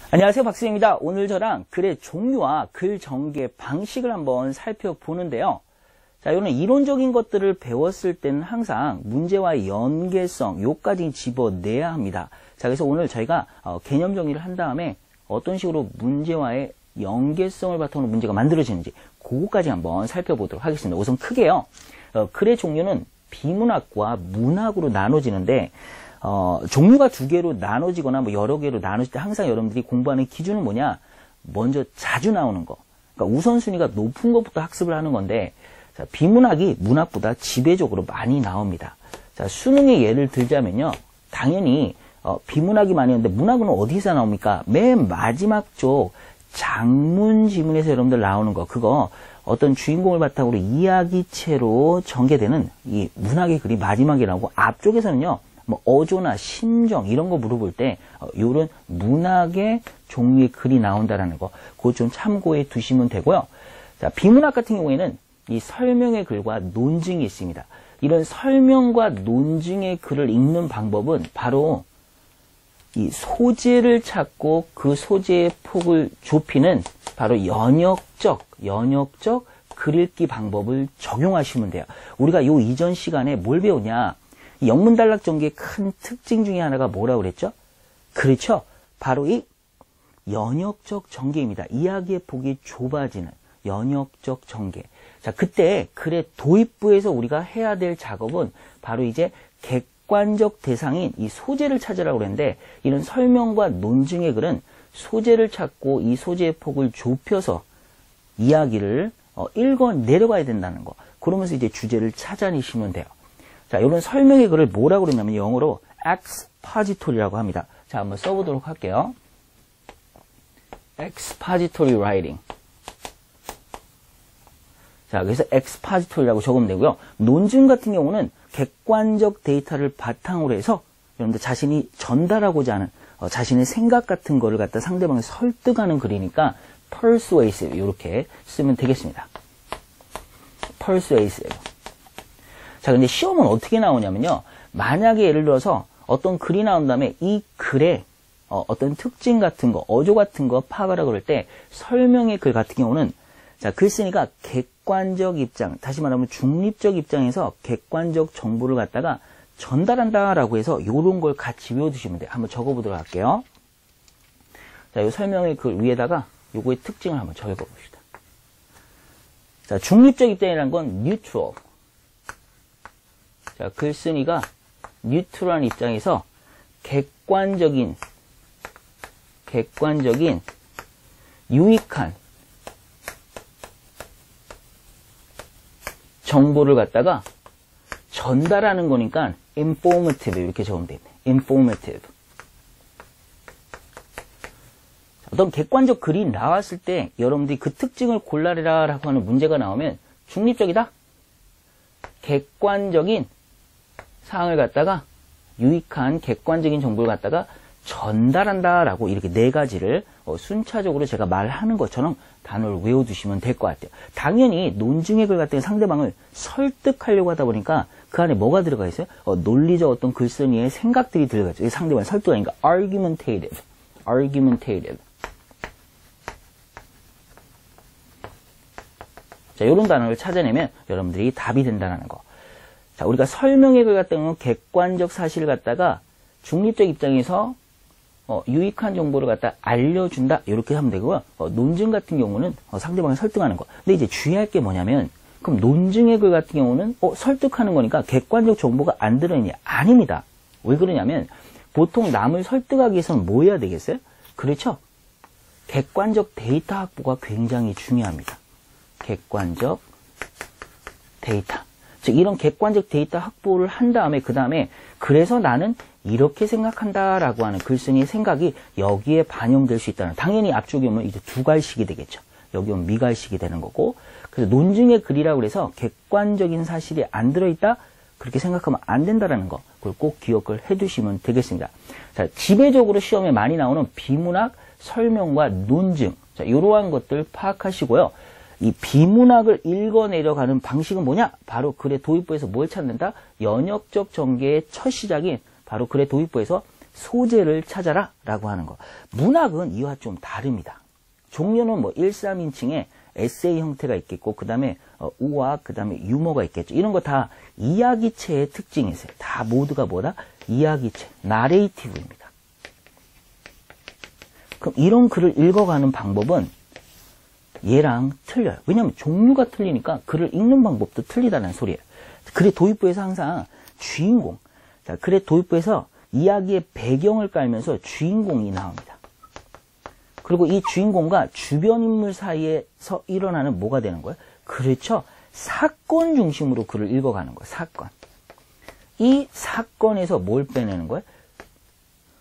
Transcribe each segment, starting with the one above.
안녕하세요, 박수입니다. 오늘 저랑 글의 종류와 글 전개 방식을 한번 살펴보는데요. 자, 이런 이론적인 것들을 배웠을 때는 항상 문제와의 연계성, 요까지 집어내야 합니다. 자, 그래서 오늘 저희가 개념 정리를 한 다음에 어떤 식으로 문제와의 연계성을 바탕으로 문제가 만들어지는지 그거까지 한번 살펴보도록 하겠습니다. 우선 크게요. 글의 종류는 비문학과 문학으로 나눠지는데 종류가 두 개로 나눠지거나 뭐 여러 개로 나눠질 때 항상 여러분들이 공부하는 기준은 뭐냐? 먼저 자주 나오는 거. 그러니까 우선순위가 높은 것부터 학습을 하는 건데, 자, 비문학이 문학보다 지배적으로 많이 나옵니다. 자, 수능의 예를 들자면요. 당연히 비문학이 많이 오는데 문학은 어디서 나옵니까? 맨 마지막 쪽 장문 지문에서 여러분들 나오는 거. 그거 어떤 주인공을 바탕으로 이야기체로 전개되는 이 문학의 글이 마지막에 나오고, 앞쪽에서는요. 뭐 어조나 심정 이런 거 물어볼 때 요런 문학의 종류의 글이 나온다라는 거, 그거 좀 참고해 두시면 되고요. 자, 비문학 같은 경우에는 이 설명의 글과 논증이 있습니다. 이런 설명과 논증의 글을 읽는 방법은 바로 이 소재를 찾고 그 소재의 폭을 좁히는 바로 연역적 글 읽기 방법을 적용하시면 돼요. 우리가 요 이전 시간에 뭘 배우냐? 영문단락 전개의 큰 특징 중에 하나가 뭐라고 그랬죠? 그렇죠. 바로 이 연역적 전개입니다. 이야기의 폭이 좁아지는 연역적 전개. 자, 그때 글의 도입부에서 우리가 해야 될 작업은 바로 이제 객관적 대상인 이 소재를 찾으라고 그랬는데, 이런 설명과 논증의 글은 소재를 찾고 이 소재의 폭을 좁혀서 이야기를 읽어 내려가야 된다는 거. 그러면서 이제 주제를 찾아내시면 돼요. 자, 이런 설명의 글을 뭐라고 그러냐면 영어로 expository라고 합니다. 자, 한번 써보도록 할게요. expository writing. 자, 그래서 expository라고 적으면 되고요. 논증 같은 경우는 객관적 데이터를 바탕으로 해서 여러분들 자신이 전달하고자 하는 자신의 생각 같은 거를 갖다 상대방을 설득하는 글이니까 persuasive 이렇게 쓰면 되겠습니다. persuasive. 자, 근데 시험은 어떻게 나오냐면요. 만약에 예를 들어서 어떤 글이 나온 다음에 이 글에 어떤 특징 같은 거, 어조 같은 거 파악하라고 그럴 때 설명의 글 같은 경우는, 자, 글 쓰니까 객관적 입장, 다시 말하면 중립적 입장에서 객관적 정보를 갖다가 전달한다라고 해서 이런 걸 같이 외워두시면 돼요. 한번 적어보도록 할게요. 자, 이 설명의 글 위에다가 요거의 특징을 한번 적어봅시다. 자, 중립적 입장이라는 건 neutral. 자, 글쓴이가 뉴트럴한 입장에서 객관적인 유익한 정보를 갖다가 전달하는 거니까 informative 이렇게 적으면 됩니다. informative. 어떤 객관적 글이 나왔을 때 여러분들이 그 특징을 골라내라라고 하는 문제가 나오면 중립적이다. 객관적인 사항을 갖다가 유익한 객관적인 정보를 갖다가 전달한다라고 이렇게 네 가지를 순차적으로 제가 말하는 것처럼 단어를 외워두시면 될 것 같아요. 당연히 논증의 글 같은 상대방을 설득하려고 하다 보니까 그 안에 뭐가 들어가 있어요? 논리적 어떤 글쓴이의 생각들이 들어가 있죠. 상대방을 설득하니까 argumentative. 자, 이런 단어를 찾아내면 여러분들이 답이 된다는 거. 자, 우리가 설명의 글 같은 경우는 객관적 사실을 갖다가 중립적 입장에서 유익한 정보를 갖다 알려준다 이렇게 하면 되고요. 논증 같은 경우는 상대방을 설득하는 거. 근데 이제 주의할 게 뭐냐면, 그럼 논증의 글 같은 경우는 설득하는 거니까 객관적 정보가 안 들어있냐? 아닙니다. 왜 그러냐면 보통 남을 설득하기 위해서는 뭐 해야 되겠어요? 그렇죠. 객관적 데이터 확보가 굉장히 중요합니다. 객관적 데이터. 즉, 이런 객관적 데이터 확보를 한 다음에 그 다음에 그래서 나는 이렇게 생각한다라고 하는 글쓴이의 생각이 여기에 반영될 수 있다는, 당연히 앞쪽에 오면 이제 두갈식이 되겠죠. 여기 오면 미갈식이 되는 거고, 그래서 논증의 글이라고 해서 객관적인 사실이 안 들어있다 그렇게 생각하면 안 된다라는 거, 그걸 꼭 기억을 해두시면 되겠습니다. 자, 지배적으로 시험에 많이 나오는 비문학 설명과 논증, 자, 이러한 것들 파악하시고요. 이 비문학을 읽어내려가는 방식은 뭐냐? 바로 글의 도입부에서 뭘 찾는다? 연역적 전개의 첫 시작인 바로 글의 도입부에서 소재를 찾아라 라고 하는 거. 문학은 이와 좀 다릅니다. 종류는 뭐 1, 3인칭에 에세이 형태가 있겠고, 그 다음에 우화, 그 다음에 유머가 있겠죠. 이런 거 다 이야기체의 특징이 있어요. 다 모두가 뭐다? 이야기체, 나레이티브입니다. 그럼 이런 글을 읽어가는 방법은 얘랑 틀려요. 왜냐하면 종류가 틀리니까 글을 읽는 방법도 틀리다는 소리예요. 글의 도입부에서 항상 주인공, 자, 글의 도입부에서 이야기의 배경을 깔면서 주인공이 나옵니다. 그리고 이 주인공과 주변 인물 사이에서 일어나는 뭐가 되는 거예요? 그렇죠. 사건 중심으로 글을 읽어가는 거예요. 사건. 이 사건에서 뭘 빼내는 거예요?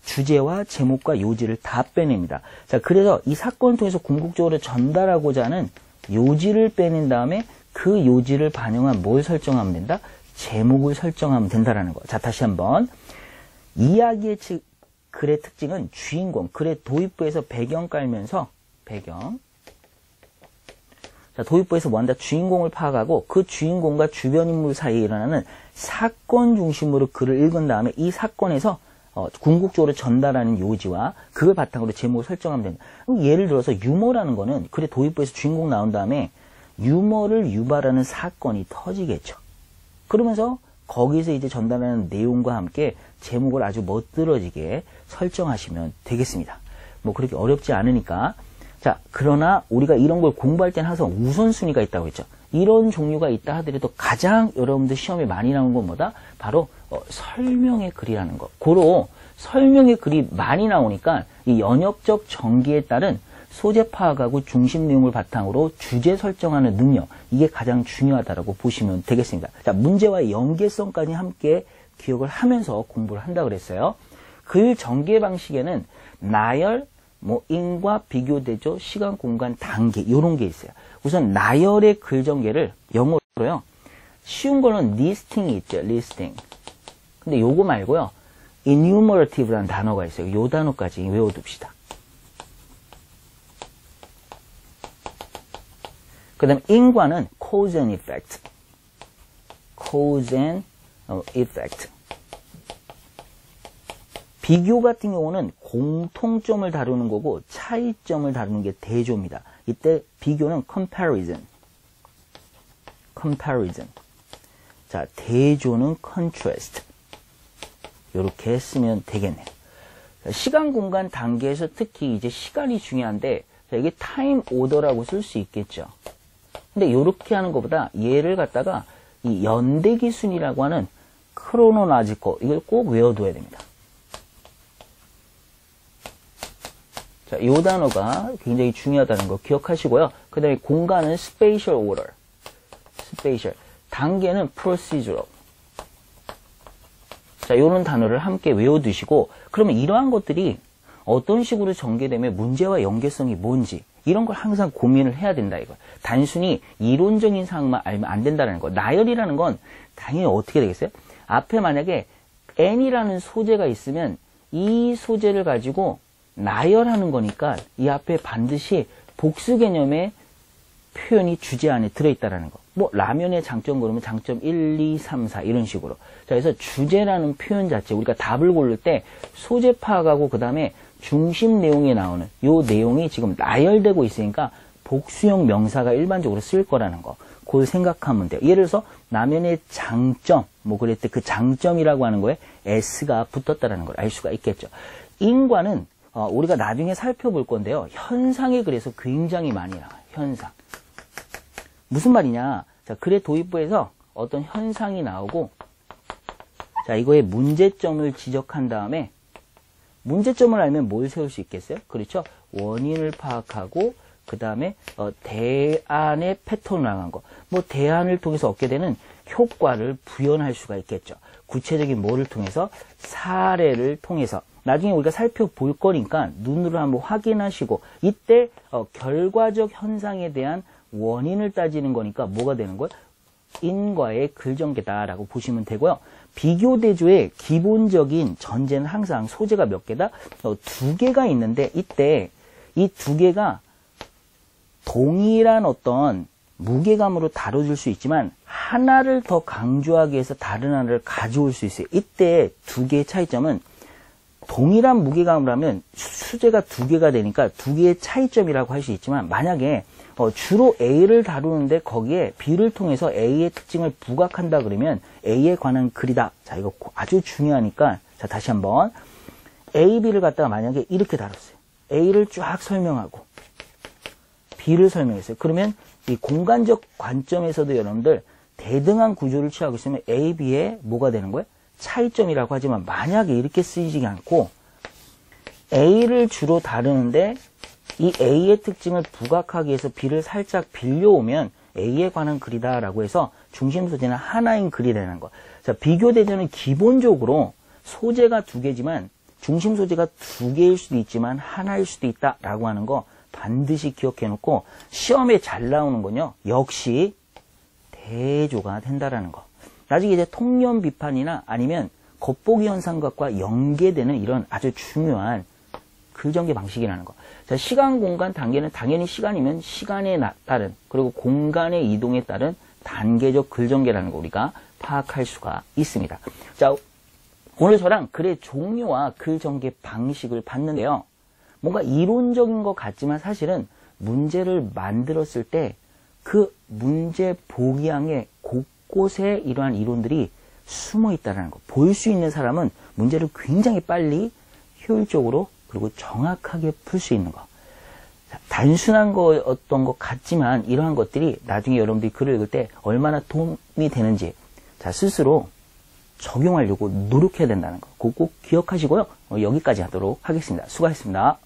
주제와 제목과 요지를 다 빼냅니다. 자, 그래서 이 사건을 통해서 궁극적으로 전달하고자 하는 요지를 빼낸 다음에 그 요지를 반영한 뭘 설정하면 된다? 제목을 설정하면 된다라는 거. 자, 다시 한번. 이야기의 글의 특징은 주인공, 글의 도입부에서 배경 깔면서 배경. 자, 도입부에서 뭐 한다? 주인공을 파악하고 그 주인공과 주변 인물 사이에 일어나는 사건 중심으로 글을 읽은 다음에 이 사건에서 궁극적으로 전달하는 요지와 그걸 바탕으로 제목을 설정하면 됩니다. 예를 들어서 유머라는 거는 글의 도입부에서 주인공 나온 다음에 유머를 유발하는 사건이 터지겠죠. 그러면서 거기서 이제 전달하는 내용과 함께 제목을 아주 멋들어지게 설정하시면 되겠습니다. 뭐 그렇게 어렵지 않으니까. 자, 그러나 우리가 이런 걸 공부할 때는 항상 우선순위가 있다고 했죠. 이런 종류가 있다 하더라도 가장 여러분들 시험에 많이 나오는 건 뭐다? 바로 설명의 글이라는 거. 고로 설명의 글이 많이 나오니까 이 연역적 전개에 따른 소재 파악하고 중심 내용을 바탕으로 주제 설정하는 능력, 이게 가장 중요하다고 보시면 되겠습니다. 자, 문제와의 연계성까지 함께 기억을 하면서 공부를 한다고 그랬어요. 글 전개 방식에는 나열, 인과 비교대조, 시간, 공간, 단계 이런 게 있어요. 우선 나열의 글 전개를 영어로요. 쉬운 거는 리스팅이 있죠. 리스팅. 근데 요거 말고요. enumerative라는 단어가 있어요. 요 단어까지 외워둡시다. 그 다음에 in과는 cause and effect. cause and effect. 비교 같은 경우는 공통점을 다루는 거고 차이점을 다루는 게 대조입니다. 이때 비교는 comparison. comparison. 자, 대조는 contrast. 이렇게 쓰면 되겠네요. 시간, 공간, 단계에서 특히 이제 시간이 중요한데 이게 타임 오더라고 쓸 수 있겠죠. 근데 이렇게 하는 것보다 얘를 갖다가 이 연대기 순이라고 하는 크로노라지코 이걸 꼭 외워둬야 됩니다. 자, 이 단어가 굉장히 중요하다는 거 기억하시고요. 그 다음에 공간은 spatial order. spatial. 단계는 procedural. 자, 이런 단어를 함께 외워두시고 그러면 이러한 것들이 어떤 식으로 전개되면 문제와 연계성이 뭔지 이런 걸 항상 고민을 해야 된다 이거. 단순히 이론적인 사항만 알면 안 된다는 거. 나열이라는 건 당연히 어떻게 되겠어요? 앞에 만약에 n이라는 소재가 있으면 이 소재를 가지고 나열하는 거니까 이 앞에 반드시 복수 개념의 표현이 주제 안에 들어있다라는 거. 뭐 라면의 장점 그러면 장점 1, 2, 3, 4 이런 식으로. 자, 그래서 주제라는 표현 자체 우리가 답을 고를 때 소재 파악하고 그 다음에 중심 내용에 나오는 요 내용이 지금 나열되고 있으니까 복수형 명사가 일반적으로 쓸 거라는 거. 그걸 생각하면 돼요. 예를 들어서 라면의 장점 뭐 그럴 때 그 장점이라고 하는 거에 s가 붙었다라는 걸 알 수가 있겠죠. 인과는 우리가 나중에 살펴볼 건데요. 현상에 그래서 굉장히 많이 나와요. 현상. 무슨 말이냐. 자, 글의 도입부에서 어떤 현상이 나오고 자, 이거의 문제점을 지적한 다음에 문제점을 알면 뭘 세울 수 있겠어요? 그렇죠? 원인을 파악하고 그 다음에 대안의 패턴을 나간 거. 뭐 대안을 통해서 얻게 되는 효과를 부연할 수가 있겠죠. 구체적인 뭐를 통해서? 사례를 통해서. 나중에 우리가 살펴볼 거니까 눈으로 한번 확인하시고 이때 결과적 현상에 대한 원인을 따지는 거니까 뭐가 되는 거예요? 인과의 글전개다라고 보시면 되고요. 비교대조의 기본적인 전제는 항상 소재가 몇 개다? 2개가 있는데 이때 이 2개가 동일한 어떤 무게감으로 다뤄질 수 있지만 하나를 더 강조하기 위해서 다른 하나를 가져올 수 있어요. 이때 2개의 차이점은 동일한 무게감을 하면 수제가 두 개가 되니까 두 개의 차이점이라고 할 수 있지만, 만약에 주로 A를 다루는데 거기에 B를 통해서 A의 특징을 부각한다 그러면 A에 관한 글이다. 자, 이거 아주 중요하니까, 자, 다시 한번 A, B를 갖다가 만약에 이렇게 다뤘어요. A를 쫙 설명하고 B를 설명했어요. 그러면 이 공간적 관점에서도 여러분들 대등한 구조를 취하고 있으면 A, B의 뭐가 되는 거예요? 차이점이라고 하지만, 만약에 이렇게 쓰이지 않고 A를 주로 다루는데 이 A의 특징을 부각하기 위해서 B를 살짝 빌려오면 A에 관한 글이다라고 해서 중심 소재는 하나인 글이 되는 거. 자, 비교 대전은 기본적으로 소재가 두 개지만 중심 소재가 두 개일 수도 있지만 하나일 수도 있다라고 하는 거 반드시 기억해 놓고, 시험에 잘 나오는 건요, 역시 대조가 된다라는 거. 나중에 이제 통념 비판이나 아니면 겉보기 현상각과 연계되는 이런 아주 중요한 글전개 방식이라는 거. 자, 시간, 공간, 단계는 당연히 시간이면 시간에 따른, 그리고 공간의 이동에 따른 단계적 글전개라는 거 우리가 파악할 수가 있습니다. 자, 오늘 저랑 글의 종류와 글전개 방식을 봤는데요. 뭔가 이론적인 것 같지만 사실은 문제를 만들었을 때 그 문제 보기양의 곳곳에 이러한 이론들이 숨어 있다는 거. 볼 수 있는 사람은 문제를 굉장히 빨리, 효율적으로, 그리고 정확하게 풀 수 있는 거. 자, 단순한 거였던 것 같지만 이러한 것들이 나중에 여러분들이 글을 읽을 때 얼마나 도움이 되는지, 자, 스스로 적용하려고 노력해야 된다는 거. 꼭 기억하시고요. 여기까지 하도록 하겠습니다. 수고하셨습니다.